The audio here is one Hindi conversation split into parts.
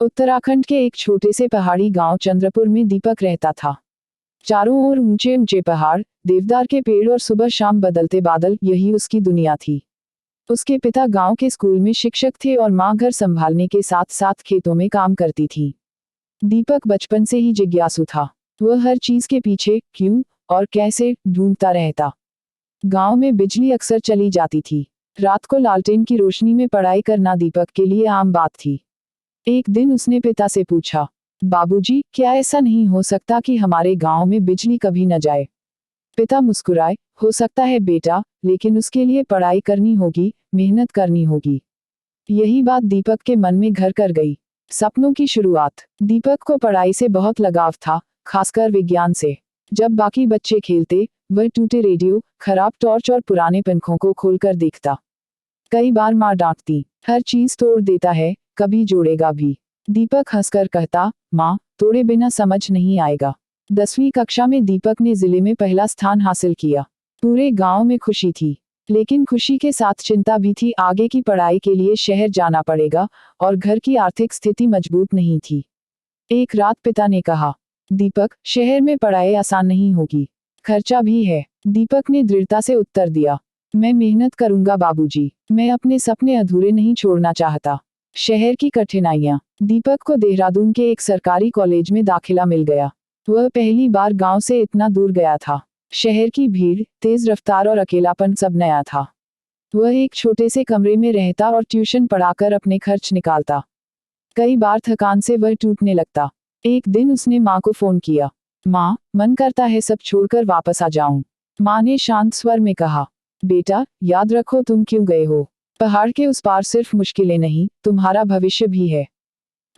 उत्तराखंड के एक छोटे से पहाड़ी गांव चंद्रपुर में दीपक रहता था। चारों ओर ऊंचे ऊंचे पहाड़, देवदार के पेड़ और सुबह शाम बदलते बादल, यही उसकी दुनिया थी। उसके पिता गांव के स्कूल में शिक्षक थे और मां घर संभालने के साथ साथ खेतों में काम करती थी। दीपक बचपन से ही जिज्ञासु था। वह हर चीज के पीछे क्यों और कैसे ढूंढता रहता। गांव में बिजली अक्सर चली जाती थी। रात को लालटेन की रोशनी में पढ़ाई करना दीपक के लिए आम बात थी। एक दिन उसने पिता से पूछा, बाबूजी, क्या ऐसा नहीं हो सकता कि हमारे गांव में बिजली कभी न जाए? पिता मुस्कुराए, हो सकता है बेटा, लेकिन उसके लिए पढ़ाई करनी होगी, मेहनत करनी होगी। यही बात दीपक के मन में घर कर गई। सपनों की शुरुआत। दीपक को पढ़ाई से बहुत लगाव था, खासकर विज्ञान से। जब बाकी बच्चे खेलते, वह टूटे रेडियो, खराब टॉर्च और पुराने पंखों को खोलकर देखता। कई बार माँ डांटती, हर चीज तोड़ देता है, कभी जोड़ेगा भी। दीपक हंसकर कहता, माँ, तोड़े बिना समझ नहीं आएगा। 10वीं कक्षा में दीपक ने जिले में पहला स्थान हासिल किया। पूरे गांव में खुशी थी, लेकिन खुशी के साथ चिंता भी थी। आगे की पढ़ाई के लिए शहर जाना पड़ेगा और घर की आर्थिक स्थिति मजबूत नहीं थी। एक रात पिता ने कहा, दीपक, शहर में पढ़ाई आसान नहीं होगी, खर्चा भी है। दीपक ने दृढ़ता से उत्तर दिया, मैं मेहनत करूंगा बाबूजी, मैं अपने सपने अधूरे नहीं छोड़ना चाहता। शहर की कठिनाइयां। दीपक को देहरादून के एक सरकारी कॉलेज में दाखिला मिल गया। वह पहली बार गांव से इतना दूर गया था। शहर की भीड़, तेज रफ्तार और अकेलापन सब नया था। वह एक छोटे से कमरे में रहता और ट्यूशन पढ़ाकर अपने खर्च निकालता। कई बार थकान से वह टूटने लगता। एक दिन उसने माँ को फोन किया, माँ, मन करता है सब छोड़कर वापस आ जाऊं। माँ ने शांत स्वर में कहा, बेटा, याद रखो तुम क्यों गए हो। पहाड़ के उस पार सिर्फ मुश्किलें नहीं, तुम्हारा भविष्य भी है।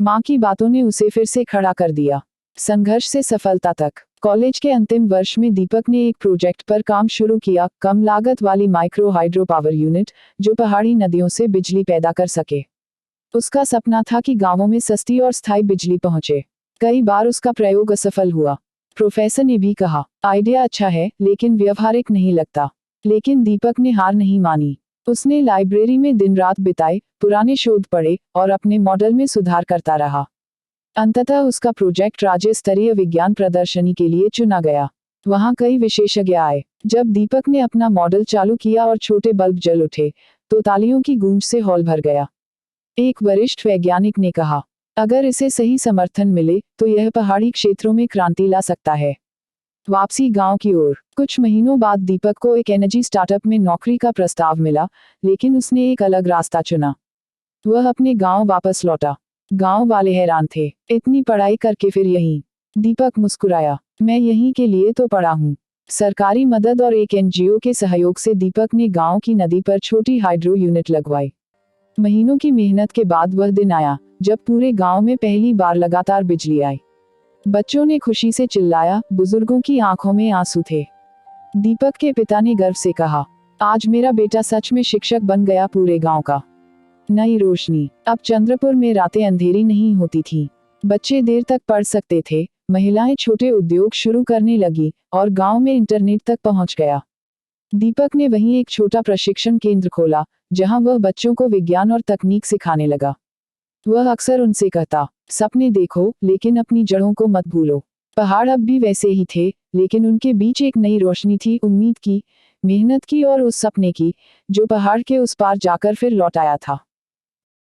माँ की बातों ने उसे फिर से खड़ा कर दिया। संघर्ष से सफलता तक। कॉलेज के अंतिम वर्ष में दीपक ने एक प्रोजेक्ट पर काम शुरू किया, कम लागत वाली माइक्रो हाइड्रो पावर यूनिट, जो पहाड़ी नदियों से बिजली पैदा कर सके। उसका सपना था कि गांवों में सस्ती और स्थायी बिजली पहुंचे। कई बार उसका प्रयोग असफल हुआ। प्रोफेसर ने भी कहा, आइडिया अच्छा है, लेकिन व्यवहारिक नहीं लगता। लेकिन दीपक ने हार नहीं मानी। उसने लाइब्रेरी में दिन रात बिताए, पुराने शोध पढ़े और अपने मॉडल में सुधार करता रहा। अंततः उसका प्रोजेक्ट राज्य स्तरीय विज्ञान प्रदर्शनी के लिए चुना गया। वहां कई विशेषज्ञ आए। जब दीपक ने अपना मॉडल चालू किया और छोटे बल्ब जल उठे, तो तालियों की गूंज से हॉल भर गया। एक वरिष्ठ वैज्ञानिक ने कहा, अगर इसे सही समर्थन मिले तो यह पहाड़ी क्षेत्रों में क्रांति ला सकता है। वापसी गांव की ओर। कुछ महीनों बाद दीपक को एक एनर्जी स्टार्टअप में नौकरी का प्रस्ताव मिला, लेकिन उसने एक अलग रास्ता चुना। वह अपने गांव वापस लौटा। गांव वाले हैरान थे, इतनी पढ़ाई करके फिर यहीं? दीपक मुस्कुराया, मैं यहीं के लिए तो पढ़ा हूँ। सरकारी मदद और एक एनजीओ के सहयोग से दीपक ने गांव की नदी पर छोटी हाइड्रो यूनिट लगवाई। महीनों की मेहनत के बाद वह दिन आया जब पूरे गांव में पहली बार लगातार बिजली आई। बच्चों ने खुशी से चिल्लाया, बुजुर्गों की आंखों में आंसू थे। दीपक के पिता ने गर्व से कहा, आज मेरा बेटा सच में शिक्षक बन गया। पूरे गांव का नई रोशनी। अब चंद्रपुर में रातें अंधेरी नहीं होती थीं। बच्चे देर तक पढ़ सकते थे, महिलाएं छोटे उद्योग शुरू करने लगी और गांव में इंटरनेट तक पहुंच गया। दीपक ने वहीं एक छोटा प्रशिक्षण केंद्र खोला, जहां वह बच्चों को विज्ञान और तकनीक सिखाने लगा। वह अक्सर उनसे कहता, सपने देखो, लेकिन अपनी जड़ों को मत भूलो। पहाड़ अब भी वैसे ही थे, लेकिन उनके बीच एक नई रोशनी थी, उम्मीद की, मेहनत की और उस सपने की, जो पहाड़ के उस पार जाकर फिर लौट आया था।